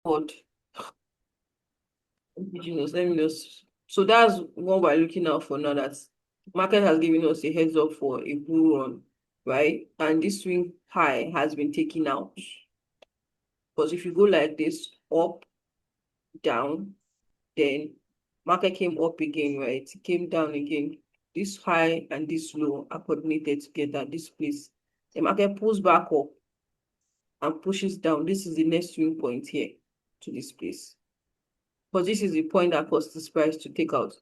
God, Jesus, let me just. So that's what we're looking out for now. That market has given us a heads up for a bull run, right? And this swing high has been taken out. Because if you go like this, up, down, then market came up again, right? It came down again. This high and this low are coordinated together. This place, the market pulls back up and pushes down. This is the next swing point here to this place. Because this is the point that caused this price to take out.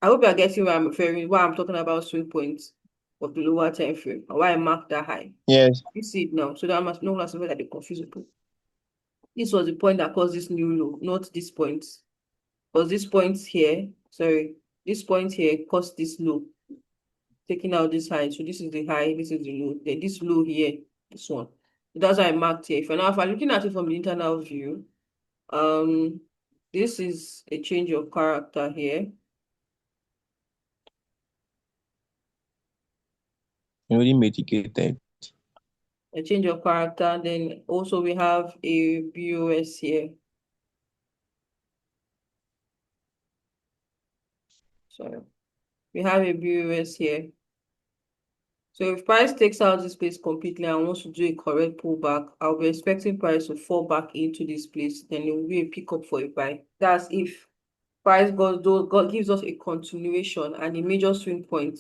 I hope you are getting where I'm referring, why I'm talking about swing points of the lower time frame and why I marked that high. Yes. You see it now, so that I must no longer something that they confuse people. This was the point that caused this new low, not this point. Because this point here, sorry, this point here caused this low, taking out this high. So this is the high, this is the low. Then this low here, this one. That's why I marked here. If I'm looking at it from the internal view, um, this is a change of character here. Already mitigated. A change of character. Then also we have a BOS here. Sorry. We have a BOS here. So if price takes out this place completely and wants to do a correct pullback, I'll be expecting price to fall back into this place. Then it will be a pickup for a buy. That's if price God gives us a continuation and a major swing point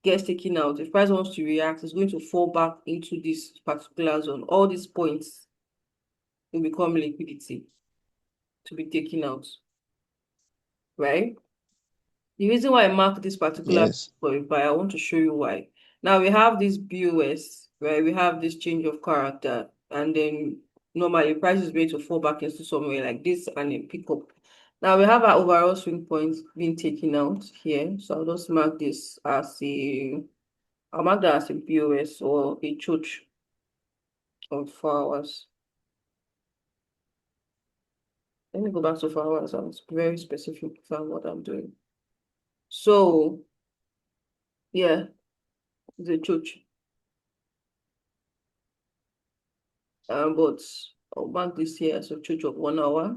gets taken out. If price wants to react, it's going to fall back into this particular zone. All these points will become liquidity to be taken out, right? The reason why I mark this particular Yes. story, but I want to show you why. Now we have this BOS, right? We have this change of character, and then normally price is going to fall back into somewhere like this and then pick up. Now we have our overall swing points being taken out here. So I'll just mark this as I'll mark that as a BOS or a church of 4 hours. Let me go back to 4 hours. I was very specific on what I'm doing. So yeah, the church. But I'll mark this here as a church of 1 hour.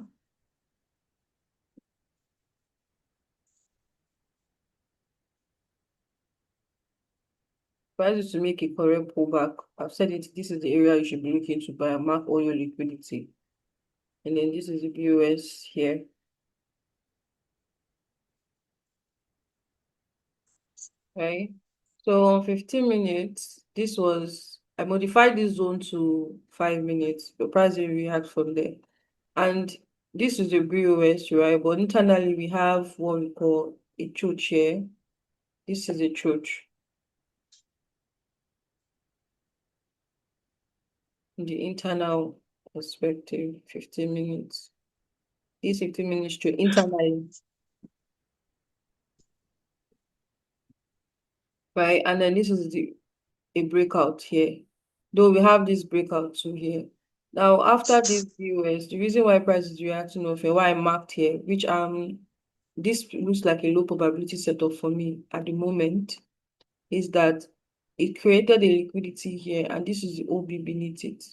Price is to make a correct pullback. I've said it, this is the area you should be looking to buy and mark all your liquidity. And then this is the BOS here. Right? So on 15 minutes, I modified this zone to 5 minutes. The price will react from there. And this is the BOS, right? But internally, we have what we call a church here. This is a church. The internal perspective, 15 minutes. This 15 minutes to internally, right? And then this is a breakout here. Though we have this breakout too here. Now, after this VOS, the reason why price is reacting off and why I marked here, which this looks like a low probability setup for me at the moment, is that it created a liquidity here, and this is the OB beneath it.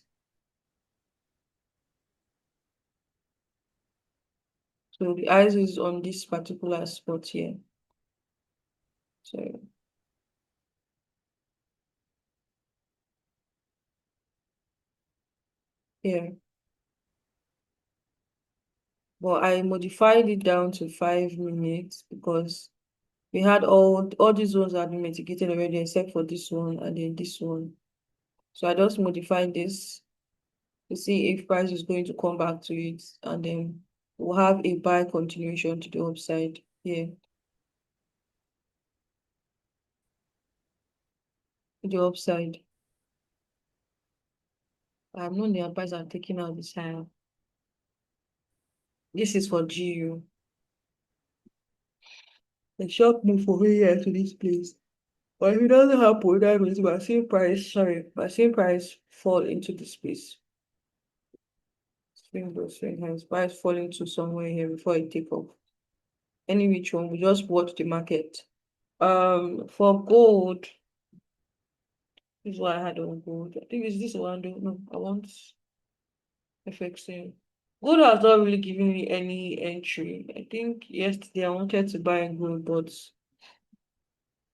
So the eyes is on this particular spot here. So yeah. But I modified it down to 5 minutes because we had all these ones had been mitigated already except for this one and then this one. So I just modified this to see if price is going to come back to it, and then we'll have a buy continuation to the upside here. To the upside. I'm not the price I'm taking out this higher. This is for GU. A short move for here to this place. But if it doesn't happen, that means my same price fall into this place. Swing those swing hands. Price fall into somewhere here before it take off. Any which one, we just watch the market. For gold, this is what I had on gold. I think it's this one. I don't know. FXN. Gold has not really given me any entry. I think yesterday I wanted to buy gold, but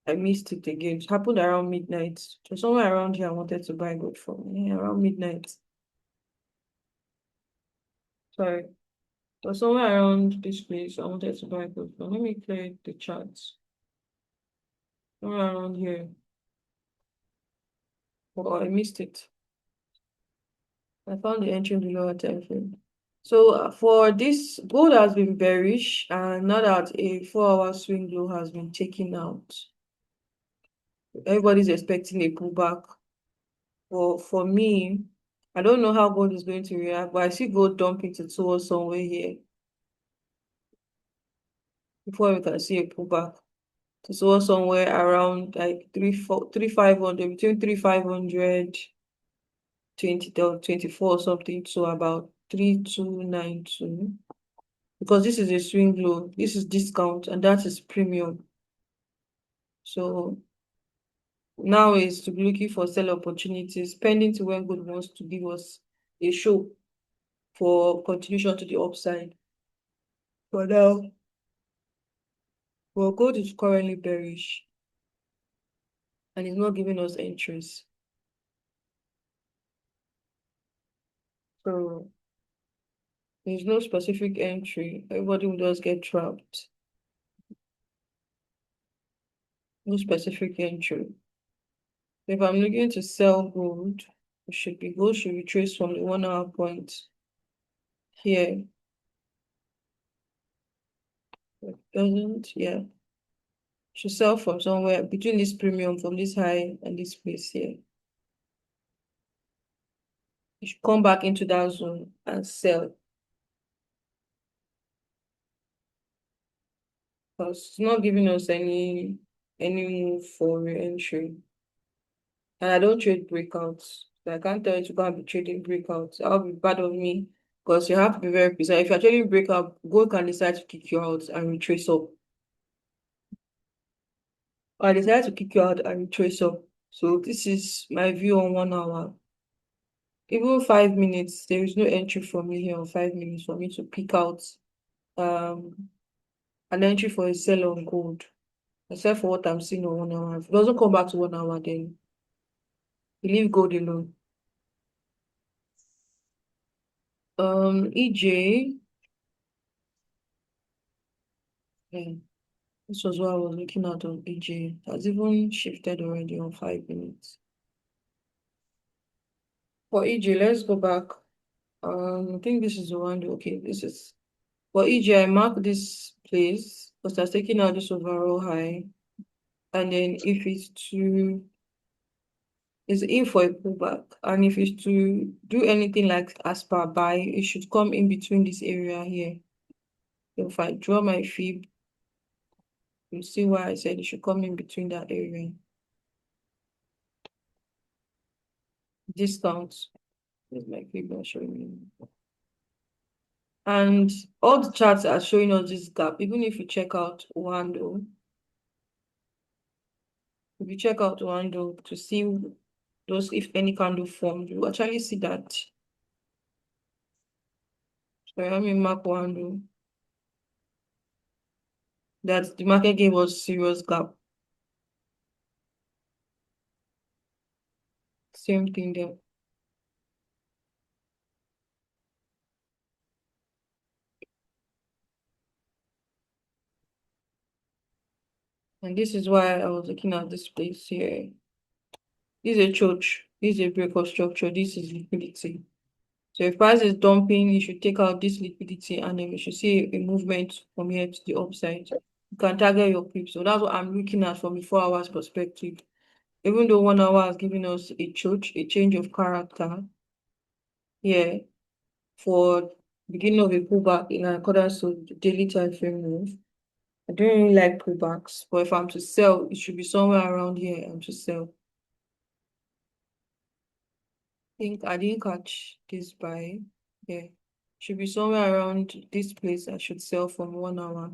I missed it again. It happened around midnight. So somewhere around here I wanted to buy gold from. Yeah, around midnight. Sorry. But somewhere around this place I wanted to buy gold from. Let me clear the charts. Somewhere around here. Oh, I missed it. I found the entry in the lower time frame. So for this, gold has been bearish, and now that a 4-hour swing low has been taken out, everybody's expecting a pullback. But for me, I don't know how gold is going to react, but I see gold dumping to towards somewhere here before we can see a pullback to towards somewhere around like 3,500, between 3,500, 24 or something, to about 3,292. Because this is a swing low, this is discount, and that is premium. So now is to be looking for sell opportunities, pending to when gold wants to give us a show for continuation to the upside. For now, well, gold is currently bearish and it's not giving us entries. So there's no specific entry. Everybody will just get trapped. No specific entry. If I'm looking to sell gold, gold should retrace from the 1 hour point here. It doesn't, yeah. Should sell from somewhere between this premium from this high and this place here. You should come back into that zone and sell, because it's not giving us any move for re-entry. And I don't trade breakouts. So I can't tell you to go and be trading breakouts. That would be bad of me, because you have to be very precise. If you're trading breakout, gold can decide to kick you out and retrace up. Or decide to kick you out and retrace up. So this is my view on 1 hour. Even 5 minutes, there is no entry for me here on 5 minutes for me to pick out um an entry for a sell on gold, except for what I'm seeing on 1 hour. If it doesn't come back to 1 hour, then you leave gold alone. EJ, yeah, this was what I was looking at on EJ. It has even shifted already on 5 minutes. For EJ, let's go back. I think this is the one. Okay, this is for EJ. I mark this place because that's taking out this overall high, and then if it's to is in for a pullback. And if it's to do anything like as per buy, it should come in between this area here. So if I draw my fib, you see why I said it should come in between that area. Discount is my fib not showing me. And all the charts are showing us this gap. Even if you check out one though, if you check out one though to see those, if any candle formed, you actually see that. So let me mark one though. That the market gave us serious gap. Same thing there. And this is why I was looking at this place here. This is a church. This is a breakout structure. This is liquidity. So if price is dumping, you should take out this liquidity and then you should see a movement from here to the upside. You can target your pips. So that's what I'm looking at from a 4 hours perspective. Even though 1 hour has given us a church, a change of character here for beginning of a pullback in accordance to the daily time frame move. I don't really like pullbacks, but if I'm to sell, it should be somewhere around here. I'm to sell. Think I didn't catch this buy. Yeah. Should be somewhere around this place I should sell from 1 hour.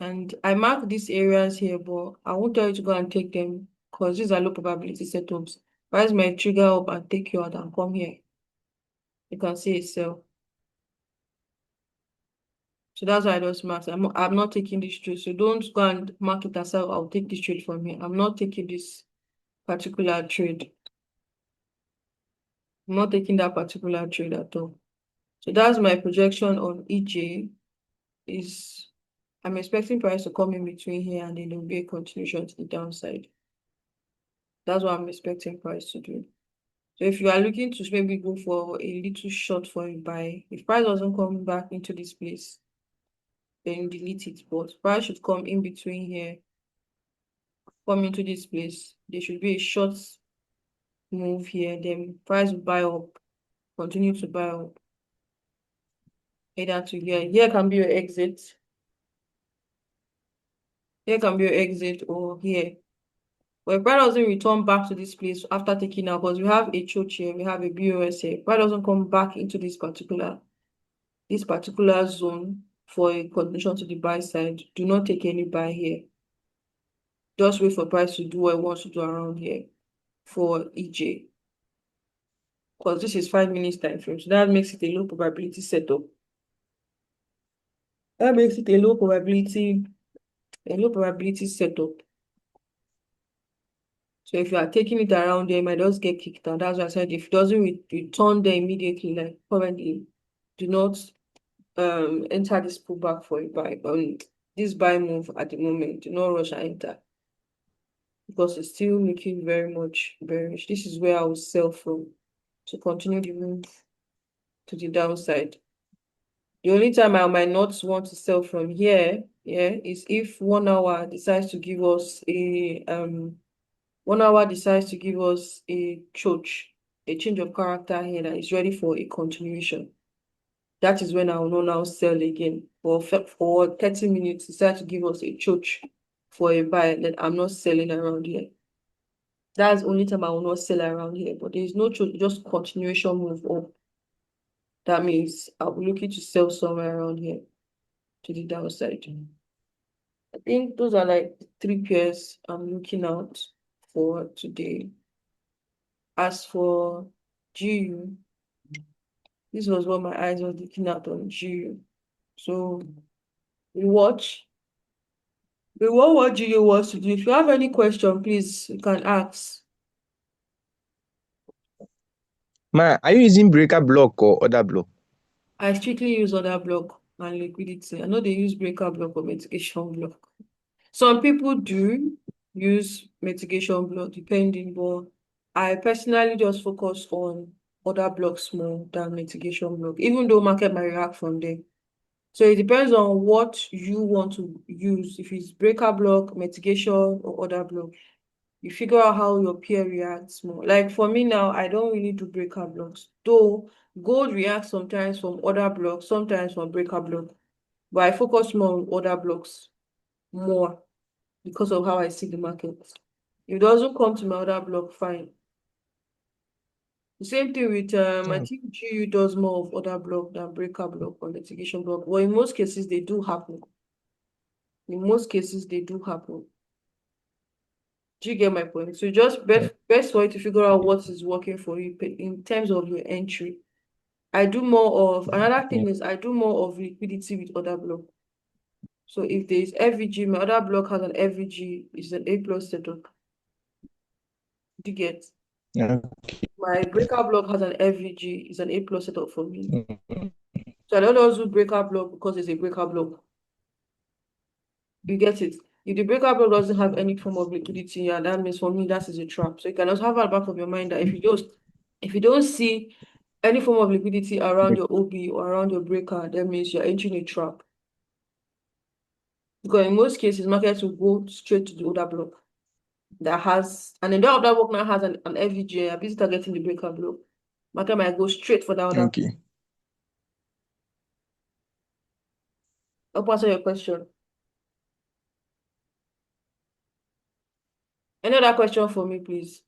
And I mark these areas here, but I won't tell you to go and take them because these are low probability setups. Price might trigger up and take you out and come here. You can see a sell. So that's why I just mark. I'm not taking this trade. So don't go and mark it as well. I'll take this trade from here. I'm not taking this particular trade. I'm not taking that particular trade at all. So that's my projection on EJ. Is I'm expecting price to come in between here and then there will be a continuation to the downside. That's what I'm expecting price to do. So if you are looking to maybe go for a little short for a buy, if price doesn't come back into this place, then you delete it. But price should come in between here, come into this place. There should be a short move here. Then price will buy up, continue to buy up. Either to here. Here can be your exit. Here can be your exit or here. But if price doesn't return back to this place after taking out, because we have a choke here, we have a BOS here. Price doesn't come back into this particular zone for a continuation to the buy side, do not take any buy here. Just wait for price to do what it wants to do around here for EJ. Because this is 5 minutes time frame. So that makes it a low probability setup. That makes it a low probability setup. So if you are taking it around there, it might just get kicked out. That's why I said if it doesn't return there immediately, like currently, do not enter this pullback for a buy. This buy move at the moment, do not rush and enter because it's still looking very much bearish. This is where I will sell from to continue the move to the downside. The only time I might not want to sell from here, is if 1 hour decides to give us a 1 hour decides to give us a change of character here that is ready for a continuation. That is when I will not now sell again. For 30 minutes, decide to give us a choke for a buy, then I'm not selling around here. That's the only time I will not sell around here. But there is no choke, just continuation move up. That means I'll be looking to sell somewhere around here to the downside. I think those are like 3 pairs I'm looking out for today. As for GU, this was what my eyes were looking at on GU. So we watch. We want what GU wants to do. If you have any question, please you can ask. Ma, are you using breaker block or other block? I strictly use order block and liquidity. I know they use breaker block or mitigation block. Some people do use mitigation block depending, but I personally just focus on order blocks more than mitigation block, even though market might react from there. So it depends on what you want to use. If it's breaker block, mitigation, or order block, you figure out how your peer reacts more. Like for me now, I don't really do breaker blocks, though gold reacts sometimes from order blocks, sometimes from breaker block, but I focus more on order blocks more because of how I see the market. If it doesn't come to my order block, fine. The same thing with I think GU does more of order block than breaker block or mitigation block. Well, in most cases they do happen. In most cases they do happen. Do you get my point? So just best for you to figure out what is working for you in terms of your entry. I do more of another thing is I do more of liquidity with order block. So if there is FVG, my other block has an FVG, it's an A plus setup. Do you get? Yeah. My breaker block has an FVG, it's an A plus setup for me. Mm. So I don't also do breaker block because it's a breaker block. You get it? If the breaker block doesn't have any form of liquidity, and that means for me that is a trap. So you can also have at the back of your mind that if you don't see any form of liquidity around your OB or around your breaker, that means you're entering a trap. Because in most cases, markets will go straight to the order block that has, and then the other block now has an FVG, a visitor getting the breaker block. Market might go straight for that order. Okay. I'll answer your question. Any other question for me, please?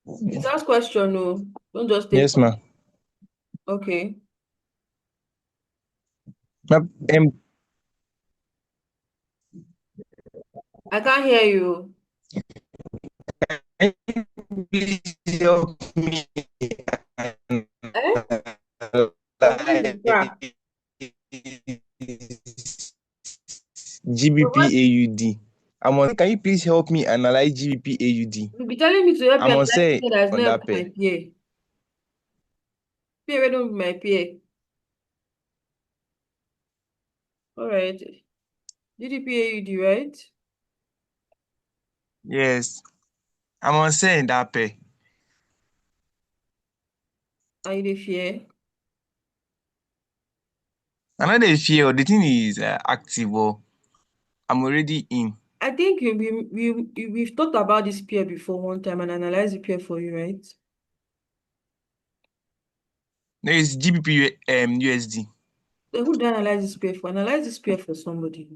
It's ask question, no. Don't just take. Yes, ma. Okay. Ma, I can't hear you. can you please help me? Eh? Where is the crack? But GBP what AUD. Can you please help me analyze GBP AUD? you be telling me to help you I'm on analyze say something that is on not that helping my pair. peer. Peer, don't be my peer. All right. GDPAUD, right? Yes, I'm on say in that pair. Are you the fear? Another fear, the thing is active, or I'm already in. I think we've talked about this peer before one time and analyzed the peer for you, right? There is GBP USD. Then who did I analyze this peer for? Analyze this peer for somebody.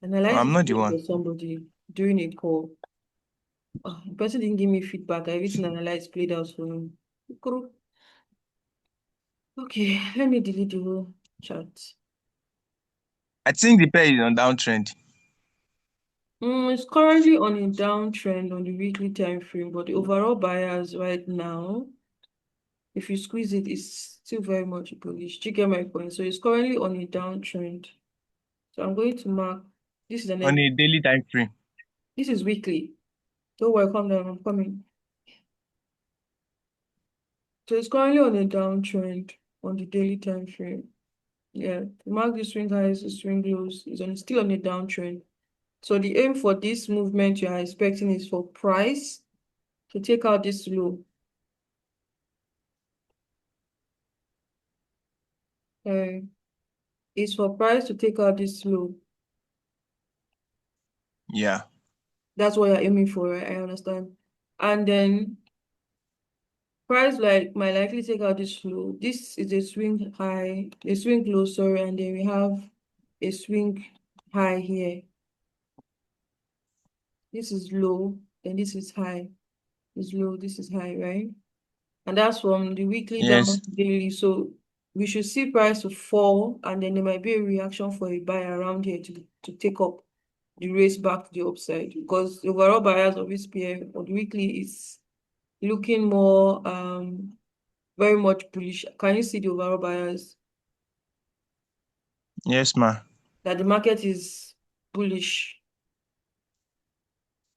Analyze I'm this not the peer for one. somebody during a call. Oh, the person didn't give me feedback. Everything analyzed played out for me. Okay, let me delete the whole chat. I think the pair is on downtrend. It's currently on a downtrend on the weekly time frame, but the overall bias right now, if you squeeze it, it's still very much bullish. Do you get my point? So it's currently on a downtrend. So I'm going to mark this is On a daily time frame. this is weekly. Don't worry, calm down, I'm coming. So it's currently on a downtrend on the daily time frame. Yeah, mark the swing highs, the swing lows is still on a downtrend. So the aim for this movement you are expecting is for price to take out this low. Is for price to take out this low. Yeah. That's what you're aiming for, right? I understand. And then price like might likely take out this low. This is a swing high, a swing low, sorry, and then we have a swing high here. This is low, then this is high. This is low, this is high, right? And that's from the weekly down Yes. to daily. So we should see price to fall, and then there might be a reaction for a buy around here to take up the race back to the upside, because the overall bias of this pair on the weekly is looking more very much bullish. Can you see the overall bias Yes, ma. that the market is bullish?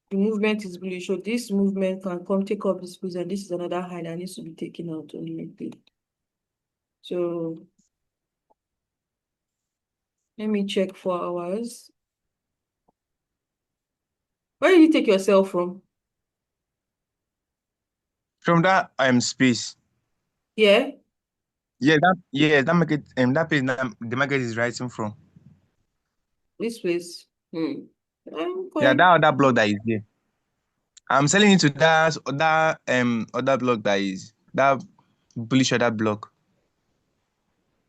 The movement is bullish. So this movement can come take up this squeeze, and this is another high that needs to be taken out on the weekly. So let me check 4 hours. Where did you take yourself from? From that space. Yeah, That market that place the market is rising from. this place. I'm Yeah, fine. that other block that is there. I'm selling into that other block that is that bullish other block.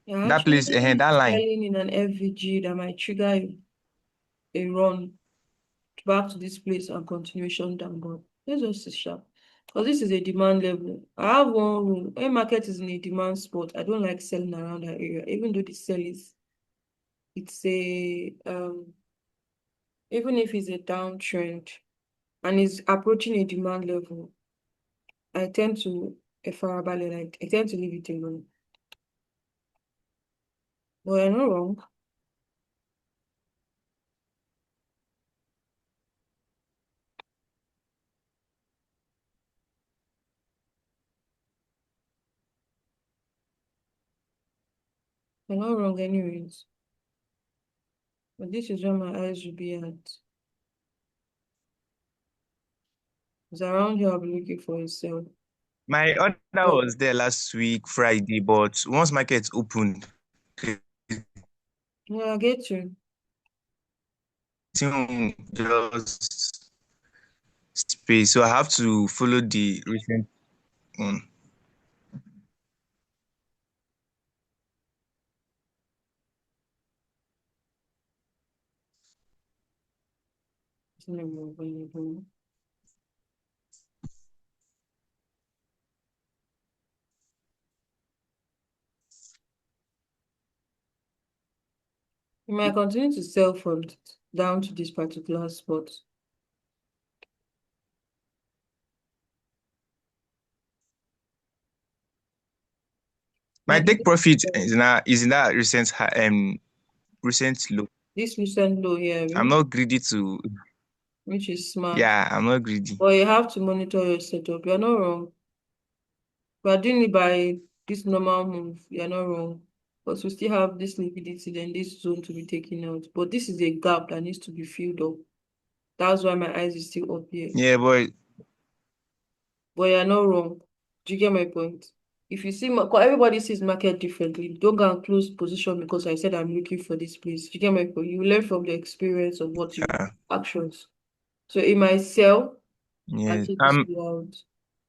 You're That place actually that line. selling in an FVG that might trigger a run back to this place and continuation down. But let's just see sharp. Because this is a demand level. I have one rule. When market is in a demand spot, I don't like selling around that area, even though the sell is it's a even if it's a downtrend and is approaching a demand level, I tend to I tend to leave it alone. But I'm not wrong. I'm not wrong anyways. But this is where my eyes will be at. It's around here I'll be looking for a sell. My order But was there last week, Friday, but once markets opened, yeah, I get you. just space. So I have to follow the recent one. It's not more available. You might continue to sell from down to this particular spot. My take profit is in that recent low. this recent low here, I'm not greedy to. which is smart. Yeah, I'm not greedy. But you have to monitor your setup. You're not wrong. We are doing it by this normal move. You're not wrong. But we still have this liquidity, then this zone to be taken out. But this is a gap that needs to be filled up. That's why my eyes is still up here. Yeah, but But you're not wrong. Do you get my point? If you see, 'cause everybody sees market differently. Don't go and close position because I said I'm looking for this place. Do you get my point? You learn from the experience of what you yeah, actions. So it might sell and yes. take this out.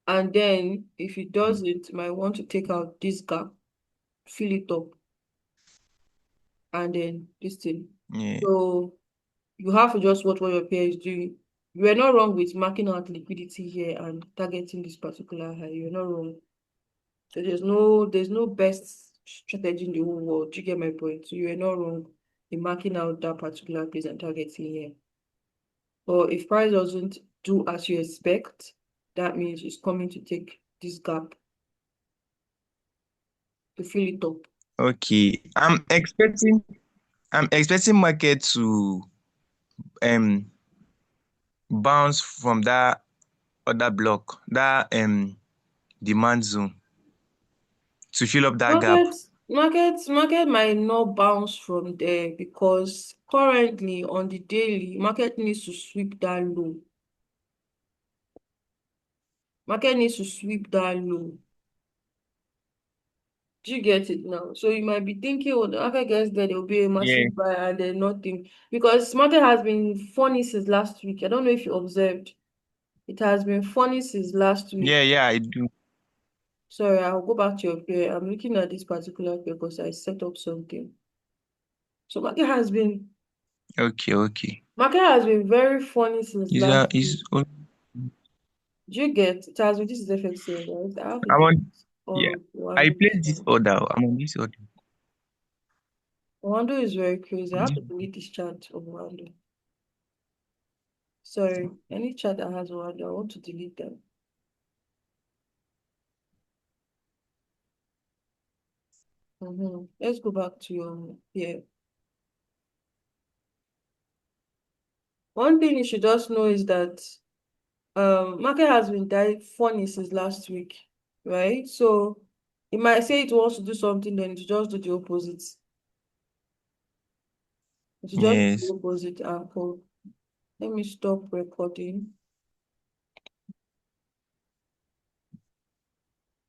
And then if it doesn't, you might want to take out this gap, fill it up, and then this thing. Yeah. So you have to just watch what your peer is doing. You are not wrong with marking out liquidity here and targeting this particular high. You're not wrong. So there's no best strategy in the whole world. Do you get my point? So you are not wrong in marking out that particular place and targeting here. But if price doesn't do as you expect, that means it's coming to take this gap to fill it up. Okay. I'm expecting market to um bounce from that other block, that demand zone to fill up that gap. Market might not bounce from there because currently on the daily, market needs to sweep that low. Market needs to sweep that low. Do you get it now? So you might be thinking, oh, the market gets there, there will be a Yeah. massive buy and then nothing. Because market has been funny since last week. I don't know if you observed. It has been funny since last Yeah, week. yeah, I do. Sorry, I'll go back to your pair. I'm looking at this particular pair because I set up something. So Okay, okay. market has been very funny since Is last week. is Do you get it? Has been this is FXA, right? I have a I'm chart on yeah. of I Wando. placed this order. I'm on this order. Wando is very crazy. I have to delete this chart of Wando. Sorry, any chart that has Wando, I want to delete them. Let's go back to here. One thing you should just know is that market has been funny since last week, right? So it might say it wants to do something, then it just do the opposite. It just do the Yes. opposite and pull. Let me stop recording.